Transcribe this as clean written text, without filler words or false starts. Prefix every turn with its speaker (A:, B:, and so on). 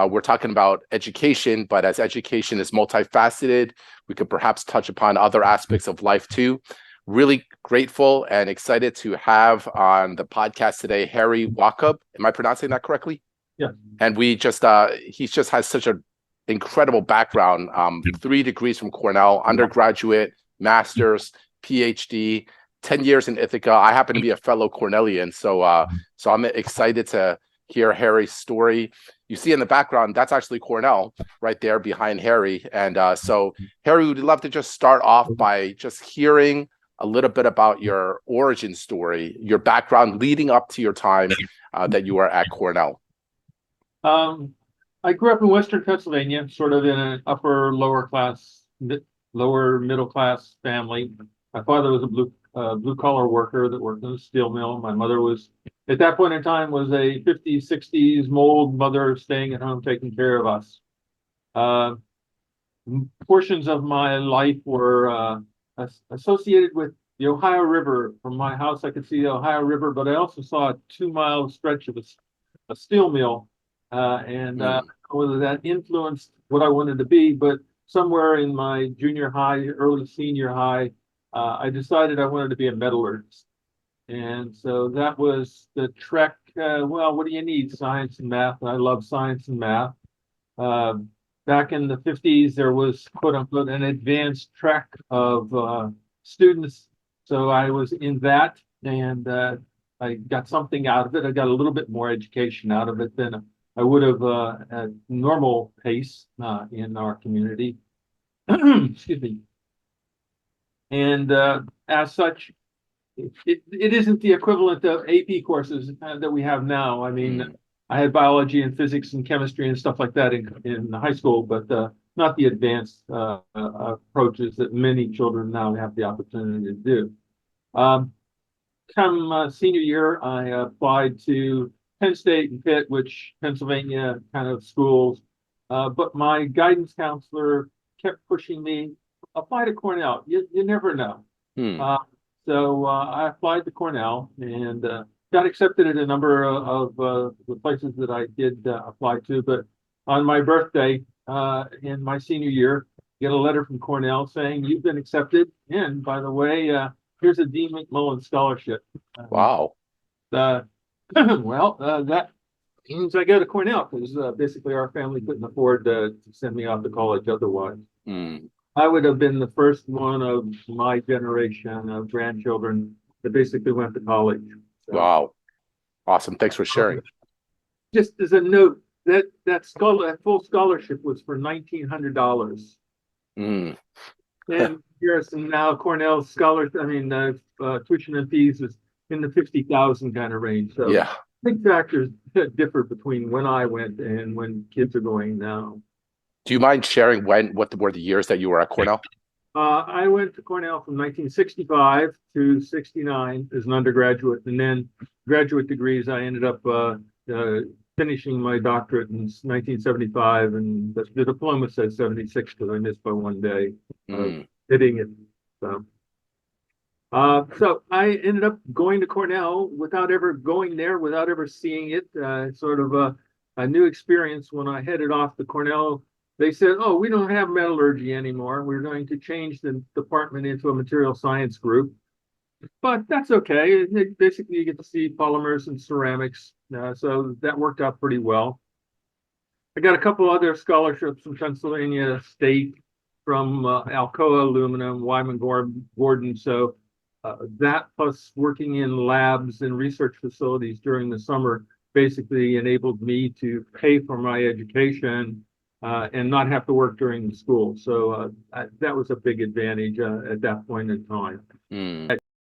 A: We're talking about education, but as education is multifaceted, we could perhaps touch upon other aspects of life too. Really grateful and excited to have on the podcast today Harry Wachob. Am I pronouncing that correctly?
B: Yeah.
A: And he just has such an incredible background. 3 degrees from Cornell, undergraduate, master's, PhD, 10 years in Ithaca. I happen to be a fellow Cornellian, so I'm excited to hear Harry's story. You see in the background, that's actually Cornell right there behind Harry. And so Harry, would love to just start off by just hearing a little bit about your origin story, your background leading up to your time that you were at Cornell.
B: I grew up in Western Pennsylvania, sort of in an lower middle class family. My father was a blue collar worker that worked in a steel mill. My mother was, at that point in time, was a 50s, 60s mold mother staying at home taking care of us. Portions of my life were associated with the Ohio River. From my house, I could see the Ohio River, but I also saw a 2-mile stretch of a steel mill. Whether that influenced what I wanted to be, but somewhere in my junior high, early senior high, I decided I wanted to be a metallurgist. And so that was the trek. Well, what do you need? Science and math. And I love science and math. Back in the 50s, there was, quote unquote, an advanced track of students. So I was in that, and I got something out of it. I got a little bit more education out of it than I would have at normal pace in our community. Excuse me. And as such, it isn't the equivalent of AP courses that we have now. I mean, I had biology and physics and chemistry and stuff like that in high school, but not the advanced approaches that many children now have the opportunity to do. Come senior year, I applied to Penn State and Pitt, which Pennsylvania kind of schools, but my guidance counselor kept pushing me, apply to Cornell. You never know. So I applied to Cornell and got accepted at a number of the places that I did apply to. But on my birthday in my senior year, get a letter from Cornell saying you've been accepted. And by the way, here's a Dean McMullen scholarship.
A: Wow.
B: That means I go to Cornell because basically our family couldn't afford to send me off to college otherwise. I would have been the first one of my generation of grandchildren that basically went to college. So,
A: wow. Awesome. Thanks for sharing.
B: Just as a note, that full scholarship was for $1,900. And Garrison now Cornell's tuition and fees is in the 50,000 kind of range. So
A: yeah,
B: big factors differ between when I went and when kids are going now.
A: Do you mind sharing what were the years that you were at Cornell?
B: I went to Cornell from 1965 to 69 as an undergraduate, and then graduate degrees. I ended up finishing my doctorate in 1975, and the diploma says 76 because I missed by one day hitting it. So I ended up going to Cornell without ever going there, without ever seeing it. Sort of a new experience when I headed off to Cornell. They said, oh, we don't have metallurgy anymore. We're going to change the department into a material science group. But that's okay. Basically, you get to see polymers and ceramics. So that worked out pretty well. I got a couple other scholarships from Pennsylvania State, from Alcoa Aluminum, Wyman Gordon. So that plus working in labs and research facilities during the summer basically enabled me to pay for my education and not have to work during the school. So that was a big advantage at that point in time.